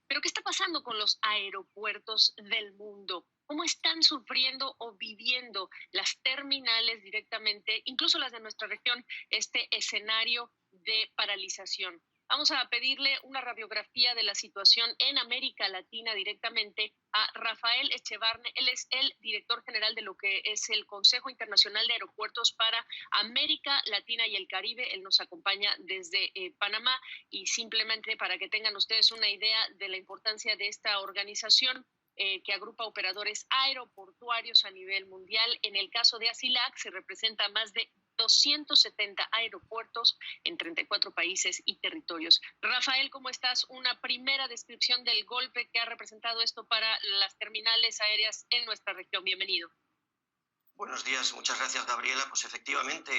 Pero ¿qué está pasando con los aeropuertos del mundo? ¿Cómo están sufriendo o viviendo las terminales directamente, incluso las de nuestra región, este escenario de paralización? Vamos a pedirle una radiografía de la situación en América Latina directamente a Rafael Echevarne. Él es el director general de lo que es el Consejo Internacional de Aeropuertos para América Latina y el Caribe. Él nos acompaña desde Panamá y simplemente para que tengan ustedes una idea de la importancia de esta organización, que agrupa operadores aeroportuarios a nivel mundial. En el caso de ASILAC se representa más de 270 aeropuertos en 34 países y territorios. Rafael, ¿cómo estás? Una primera descripción del golpe que ha representado esto para las terminales aéreas en nuestra región. Bienvenido. Buenos días, muchas gracias, Gabriela. Pues efectivamente,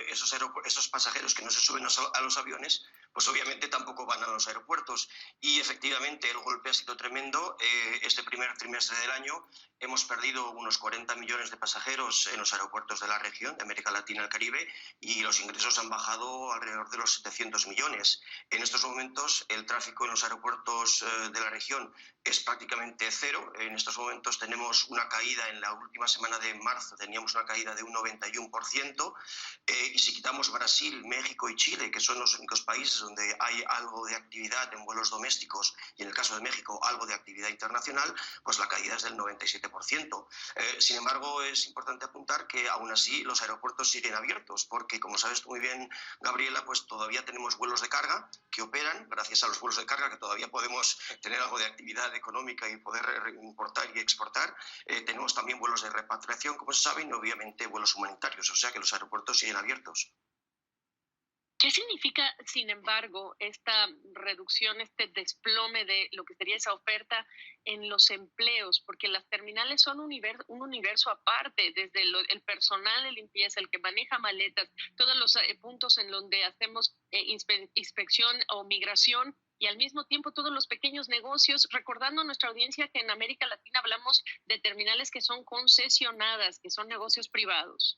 esos pasajeros que no se suben a los aviones, pues obviamente tampoco van a los aeropuertos. Y efectivamente el golpe ha sido tremendo. Este primer trimestre del año hemos perdido unos 40 millones de pasajeros en los aeropuertos de la región, de América Latina y el Caribe, y los ingresos han bajado alrededor de los 700 millones. En estos momentos el tráfico en los aeropuertos de la región es prácticamente cero. En estos momentos tenemos una caída en la última semana de marzo, teníamos una caída de un 91%, y si quitamos Brasil, México y Chile, que son los únicos países donde hay algo de actividad en vuelos domésticos, y en el caso de México algo de actividad internacional, pues la caída es del 97%. Sin embargo, es importante apuntar que aún así los aeropuertos siguen abiertos, porque como sabes tú muy bien, Gabriela, pues todavía tenemos vuelos de carga que operan, gracias a los vuelos de carga que todavía podemos tener algo de actividad económica y poder importar y exportar. Tenemos también vuelos de repatriación, como se sabe, y obviamente vuelos humanitarios, o sea que los aeropuertos siguen abiertos. ¿Qué significa, sin embargo, esta reducción, este desplome de lo que sería esa oferta en los empleos? Porque las terminales son un universo aparte, desde el personal de limpieza, el que maneja maletas, todos los puntos en donde hacemos inspección o migración, y al mismo tiempo todos los pequeños negocios, recordando a nuestra audiencia que en América Latina hablamos de terminales que son concesionadas, que son negocios privados.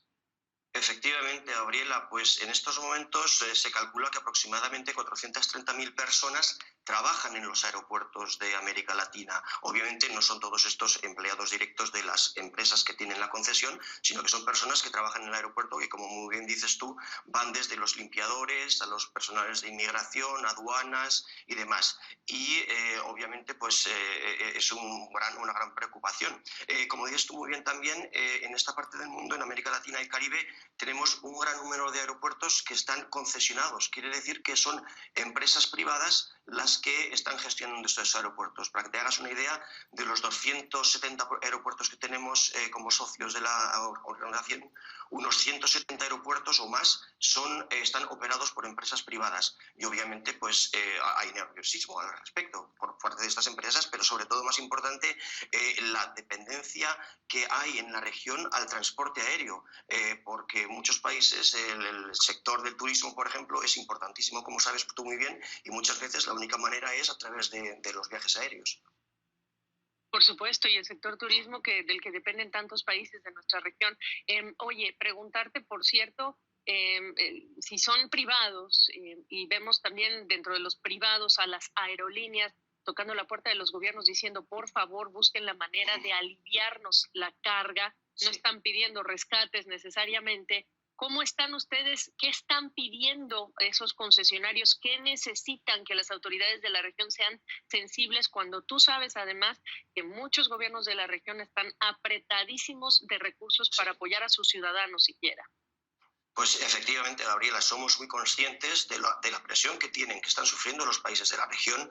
Efectivamente, Gabriela, pues en estos momentos se calcula que aproximadamente 430.000 personas trabajan en los aeropuertos de América Latina. Obviamente no son todos estos empleados directos de las empresas que tienen la concesión, sino que son personas que trabajan en el aeropuerto, que como muy bien dices tú, van desde los limpiadores a los personales de inmigración, aduanas y demás. Y obviamente pues es una gran preocupación. Como dices tú muy bien también, en esta parte del mundo, en América Latina y Caribe, tenemos un gran número de aeropuertos que están concesionados. Quiere decir que son empresas privadas las que están gestionando estos aeropuertos. Para que te hagas una idea, de los 270 aeropuertos que tenemos como socios de la organización, unos 170 aeropuertos o más están operados por empresas privadas. Y obviamente pues hay nerviosismo al respecto por parte de estas empresas, pero sobre todo, más importante, la dependencia que hay en la región al transporte aéreo, porque en muchos países el sector del turismo, por ejemplo, es importantísimo, como sabes tú muy bien, y muchas veces la única manera es a través de los viajes aéreos. Por supuesto, y el sector turismo del que dependen tantos países de nuestra región. Oye, preguntarte, por cierto, si son privados, y vemos también dentro de los privados a las aerolíneas tocando la puerta de los gobiernos diciendo, por favor, busquen la manera de aliviarnos la carga, no están pidiendo rescates necesariamente. ¿Cómo están ustedes? ¿Qué están pidiendo esos concesionarios? ¿Qué necesitan que las autoridades de la región sean sensibles cuando tú sabes además que muchos gobiernos de la región están apretadísimos de recursos para apoyar a sus ciudadanos siquiera? Pues efectivamente, Gabriela, somos muy conscientes de la presión que están sufriendo los países de la región,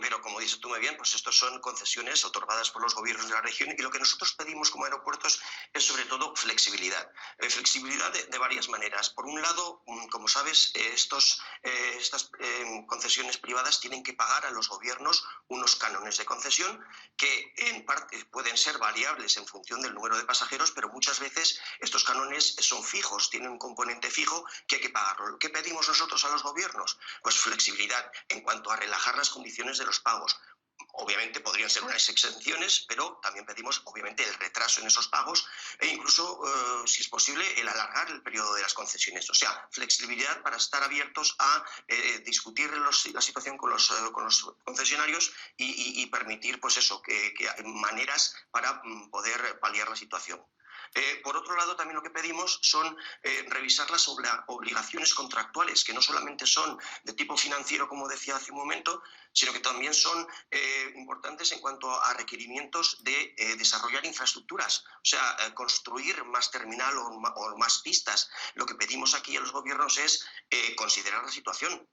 pero como dices tú muy bien, pues estos son concesiones otorgadas por los gobiernos de la región, y lo que nosotros pedimos como aeropuertos es sobre todo flexibilidad. Flexibilidad de varias maneras. Por un lado, como sabes, estas concesiones privadas tienen que pagar a los gobiernos unos cánones de concesión que en parte pueden ser variables en función del número de pasajeros, pero muchas veces estos cánones son fijos, tienen un componente fijo que hay que pagarlo. ¿Qué pedimos nosotros a los gobiernos? Pues flexibilidad en cuanto a relajar las condiciones de los pagos. Obviamente podrían ser unas exenciones, pero también pedimos, obviamente, el retraso en esos pagos e incluso, si es posible, el alargar el periodo de las concesiones. O sea, flexibilidad para estar abiertos a discutir la situación con los concesionarios y permitir, pues eso, que hay maneras para poder paliar la situación. Por otro lado, también lo que pedimos son revisar las obligaciones contractuales, que no solamente son de tipo financiero, como decía hace un momento, sino que también son importantes en cuanto a requerimientos de desarrollar infraestructuras, o sea, construir más terminal o más pistas. Lo que pedimos aquí a los gobiernos es considerar la situación.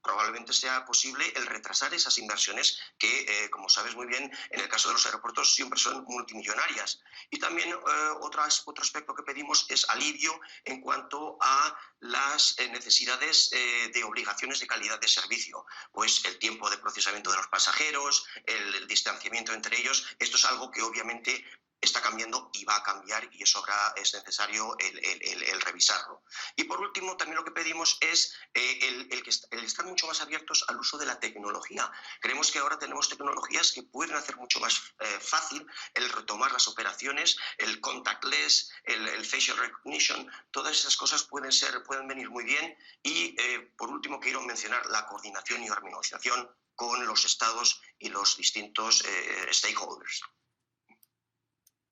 Probablemente sea posible el retrasar esas inversiones que, como sabes muy bien, en el caso de los aeropuertos siempre son multimillonarias. Y también otro aspecto que pedimos es alivio en cuanto a las necesidades de obligaciones de calidad de servicio. Pues el tiempo de procesamiento de los pasajeros, el distanciamiento entre ellos, esto es algo que obviamente está cambiando y va a cambiar y eso es necesario el revisarlo. Y por último, también lo que pedimos es el estar mucho más abiertos al uso de la tecnología. Creemos que ahora tenemos tecnologías que pueden hacer mucho más fácil el retomar las operaciones, el contactless, el facial recognition, todas esas cosas pueden venir muy bien. Y por último, quiero mencionar la coordinación y armonización con los estados y los distintos stakeholders.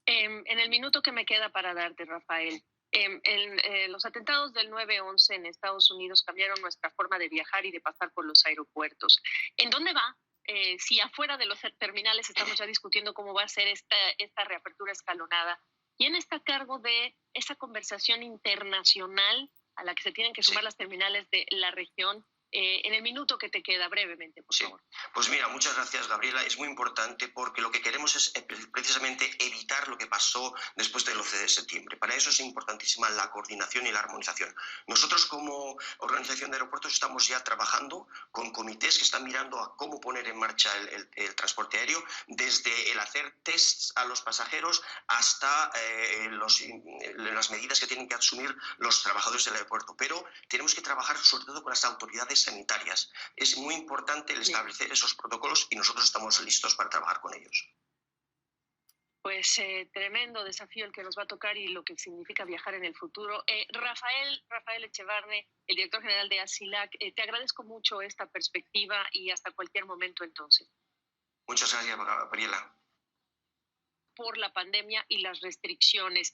En el minuto que me queda para darte, Rafael, los atentados del 9/11 en Estados Unidos cambiaron nuestra forma de viajar y de pasar por los aeropuertos. ¿En dónde va? Si afuera de los terminales estamos ya discutiendo cómo va a ser esta reapertura escalonada, ¿quién está a cargo de esa conversación internacional a la que se tienen que sumar las terminales de la región? En el minuto que te queda, brevemente, por favor. Pues mira, muchas gracias, Gabriela. Es muy importante porque lo que queremos es precisamente evitar lo que pasó después del 11 de septiembre. Para eso es importantísima la coordinación y la armonización. Nosotros, como Organización de Aeropuertos, estamos ya trabajando con comités que están mirando a cómo poner en marcha el transporte aéreo, desde el hacer tests a los pasajeros hasta las medidas que tienen que asumir los trabajadores del aeropuerto. Pero tenemos que trabajar sobre todo con las autoridades sanitarias. Es muy importante el establecer esos protocolos y nosotros estamos listos para trabajar con ellos. Pues tremendo desafío el que nos va a tocar y lo que significa viajar en el futuro. Rafael Echevarne, el director general de ASILAC, te agradezco mucho esta perspectiva y hasta cualquier momento entonces. Muchas gracias, Gabriela. Por la pandemia y las restricciones.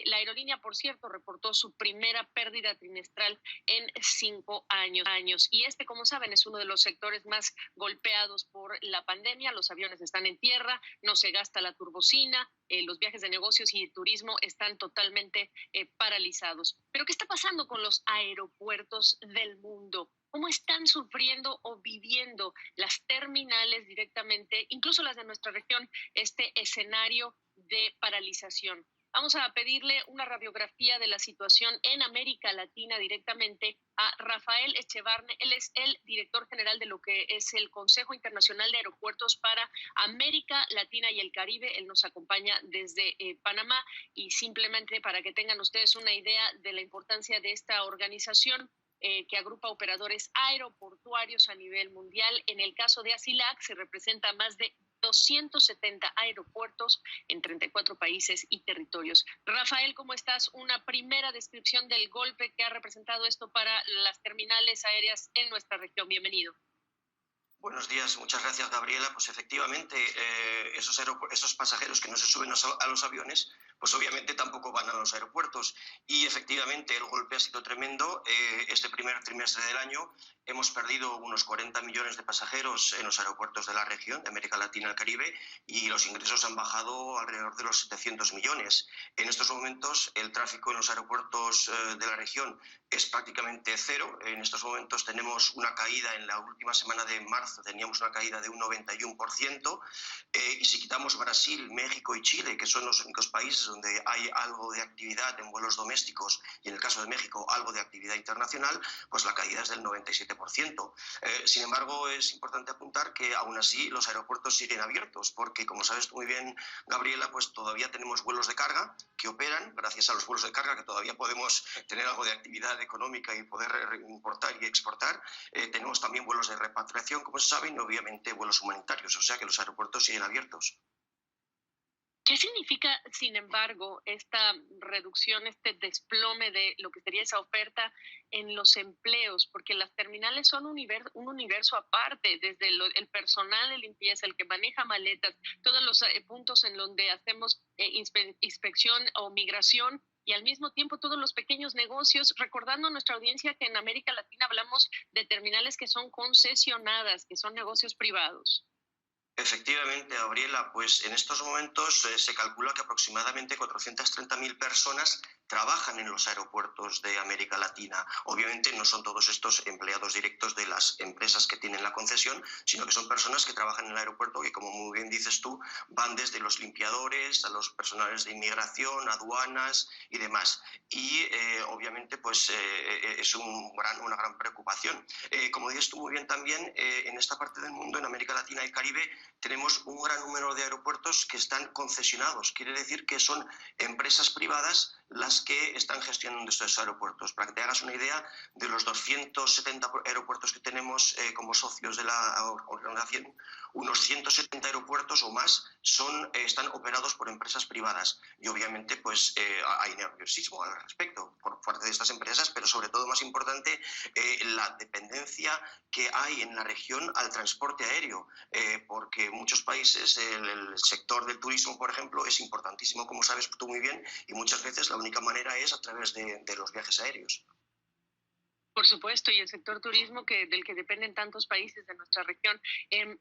La aerolínea, por cierto, reportó su primera pérdida trimestral en 5 años. Y como saben, es uno de los sectores más golpeados por la pandemia. Los aviones están en tierra, no se gasta la turbocina, los viajes de negocios y turismo están totalmente paralizados. Pero ¿qué está pasando con los aeropuertos del mundo? ¿Cómo están sufriendo o viviendo las terminales directamente, incluso las de nuestra región, este escenario de paralización? Vamos a pedirle una radiografía de la situación en América Latina directamente a Rafael Echevarne. Él es el director general de lo que es el Consejo Internacional de Aeropuertos para América Latina y el Caribe. Él nos acompaña desde Panamá y simplemente para que tengan ustedes una idea de la importancia de esta organización, que agrupa operadores aeroportuarios a nivel mundial. En el caso de ASILAC se representa más de 270 aeropuertos en 34 países y territorios. Rafael, ¿cómo estás? Una primera descripción del golpe que ha representado esto para las terminales aéreas en nuestra región. Bienvenido. Buenos días, muchas gracias, Gabriela. Pues efectivamente, esos pasajeros que no se suben a los aviones, pues obviamente tampoco van a los aeropuertos. Y efectivamente el golpe ha sido tremendo. Este primer trimestre del año hemos perdido unos 40 millones de pasajeros en los aeropuertos de la región, de América Latina y el Caribe, y los ingresos han bajado alrededor de los 700 millones. En estos momentos el tráfico en los aeropuertos de la región es prácticamente cero. En estos momentos tenemos una caída, en la última semana de marzo teníamos una caída de un 91%, y si quitamos Brasil, México y Chile, que son los únicos países países donde hay algo de actividad en vuelos domésticos y en el caso de México algo de actividad internacional, pues la caída es del 97%. Sin embargo, es importante apuntar que aún así los aeropuertos siguen abiertos porque, como sabes tú muy bien, Gabriela, pues todavía tenemos vuelos de carga que operan, gracias a los vuelos de carga que todavía podemos tener algo de actividad económica y poder importar y exportar. Tenemos también vuelos de repatriación, como se sabe, y obviamente vuelos humanitarios, o sea que los aeropuertos siguen abiertos. ¿Qué significa, sin embargo, esta reducción, este desplome de lo que sería esa oferta en los empleos? Porque las terminales son un universo aparte, desde el personal de limpieza, el que maneja maletas, todos los puntos en donde hacemos inspección o migración y al mismo tiempo todos los pequeños negocios, recordando a nuestra audiencia que en América Latina hablamos de terminales que son concesionadas, que son negocios privados. Efectivamente, Gabriela, pues en estos momentos se calcula que aproximadamente 430.000 personas trabajan en los aeropuertos de América Latina. Obviamente no son todos estos empleados directos de las empresas que tienen la concesión, sino que son personas que trabajan en el aeropuerto que, como muy bien dices tú, van desde los limpiadores a los personales de inmigración, aduanas y demás. Y obviamente pues es una gran preocupación. Como dices tú muy bien también, en esta parte del mundo, en América Latina y Caribe, tenemos un gran número de aeropuertos que están concesionados. Quiere decir que son empresas privadas las que están gestionando estos aeropuertos. Para que te hagas una idea, de los 270 aeropuertos que tenemos como socios de la organización, unos 170 aeropuertos o más están operados por empresas privadas. Y obviamente pues hay nerviosismo al respecto por parte de estas empresas, pero sobre todo, más importante, la dependencia que hay en la región al transporte aéreo, porque muchos países el sector del turismo, por ejemplo, es importantísimo, como sabes tú muy bien, y muchas veces la única manera es a través de los viajes aéreos. Por supuesto, y el sector turismo del que dependen tantos países de nuestra región.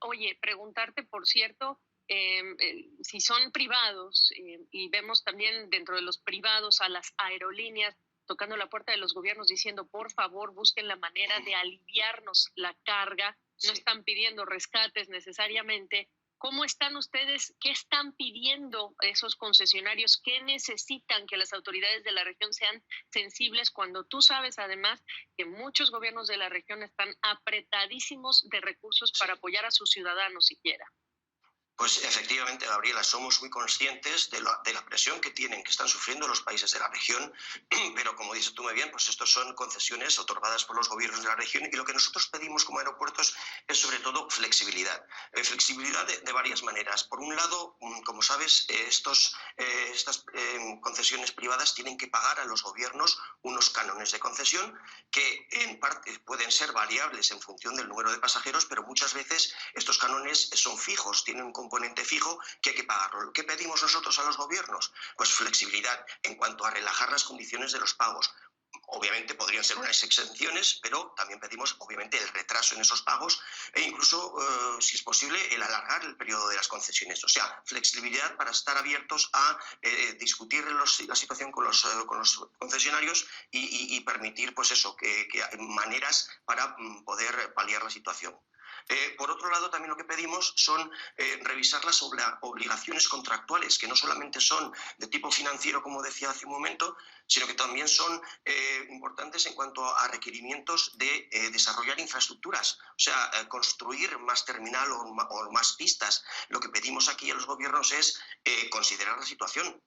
Oye, preguntarte, por cierto, si son privados, y vemos también dentro de los privados a las aerolíneas tocando la puerta de los gobiernos diciendo, por favor, busquen la manera de aliviarnos la carga, no están pidiendo rescates necesariamente. ¿Cómo están ustedes? ¿Qué están pidiendo esos concesionarios? ¿Qué necesitan que las autoridades de la región sean sensibles cuando tú sabes además que muchos gobiernos de la región están apretadísimos de recursos para apoyar a sus ciudadanos siquiera? Pues efectivamente, Gabriela, somos muy conscientes de la presión que están sufriendo los países de la región, pero como dices tú muy bien, pues estos son concesiones otorgadas por los gobiernos de la región y lo que nosotros pedimos como aeropuertos es sobre todo flexibilidad. Flexibilidad de varias maneras. Por un lado, como sabes, estas concesiones privadas tienen que pagar a los gobiernos unos cánones de concesión que en parte pueden ser variables en función del número de pasajeros, pero muchas veces estos cánones son fijos, tienen un componente fijo que hay que pagarlo. ¿Qué pedimos nosotros a los gobiernos? Pues flexibilidad en cuanto a relajar las condiciones de los pagos. Obviamente podrían ser unas exenciones, pero también pedimos obviamente el retraso en esos pagos e incluso, si es posible, el alargar el periodo de las concesiones. O sea, flexibilidad para estar abiertos a discutir la situación con los concesionarios y permitir pues eso, que hay maneras para poder paliar la situación. Por otro lado, también lo que pedimos son revisar las obligaciones contractuales, que no solamente son de tipo financiero, como decía hace un momento, sino que también son importantes en cuanto a requerimientos de desarrollar infraestructuras, o sea, construir más terminal o más pistas. Lo que pedimos aquí a los gobiernos es considerar la situación.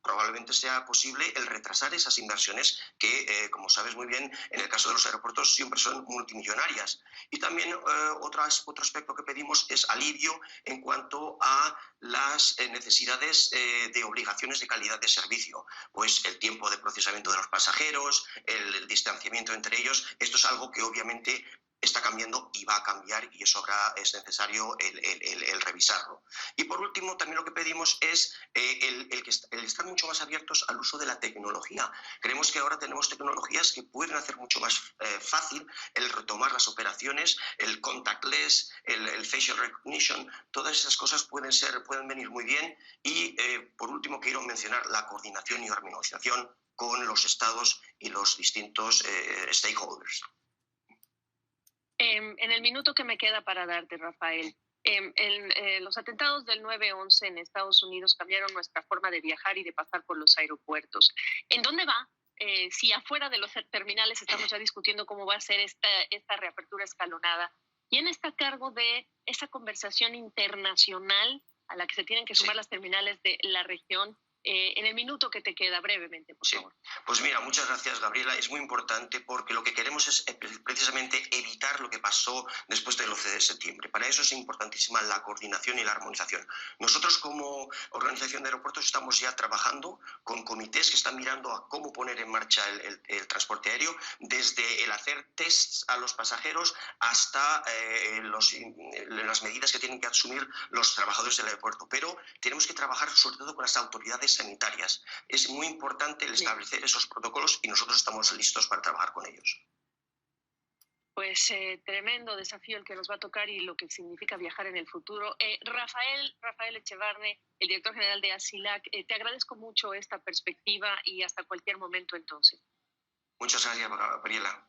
Probablemente sea posible el retrasar esas inversiones que, como sabes muy bien, en el caso de los aeropuertos siempre son multimillonarias. Y también otro aspecto que pedimos es alivio en cuanto a las necesidades de obligaciones de calidad de servicio. Pues el tiempo de procesamiento de los pasajeros, el distanciamiento entre ellos, esto es algo que obviamente está cambiando y va a cambiar y eso es necesario el revisarlo. Y por último, también lo que pedimos es el estar mucho más abiertos al uso de la tecnología. Creemos que ahora tenemos tecnologías que pueden hacer mucho más fácil el retomar las operaciones, el contactless, el facial recognition, todas esas cosas pueden venir muy bien. Y por último, quiero mencionar la coordinación y armonización con los estados y los distintos stakeholders. En el minuto que me queda para darte, Rafael, Los atentados del 9/11 en Estados Unidos cambiaron nuestra forma de viajar y de pasar por los aeropuertos. ¿En dónde va? Si afuera de los terminales estamos ya discutiendo cómo va a ser esta reapertura escalonada, ¿quién está a cargo de esa conversación internacional a la que se tienen que sumar Sí. las terminales de la región? En el minuto que te queda, brevemente, por Sí, favor. pues mira, muchas gracias, Gabriela. Es muy importante porque lo que queremos es precisamente evitar lo que pasó después del 11 de septiembre. Para eso es importantísima la coordinación y la armonización. Nosotros como organización de aeropuertos estamos ya trabajando con comités que están mirando a cómo poner en marcha el transporte aéreo, desde el hacer tests a los pasajeros hasta las medidas que tienen que asumir los trabajadores del aeropuerto. Pero tenemos que trabajar sobre todo con las autoridades sanitarias. Es muy importante el Bien. establecer esos protocolos y nosotros estamos listos para trabajar con ellos. Pues tremendo desafío el que nos va a tocar y lo que significa viajar en el futuro. Rafael Echevarne, el director general de ASILAC, te agradezco mucho esta perspectiva y hasta cualquier momento entonces. Muchas gracias, Gabriela.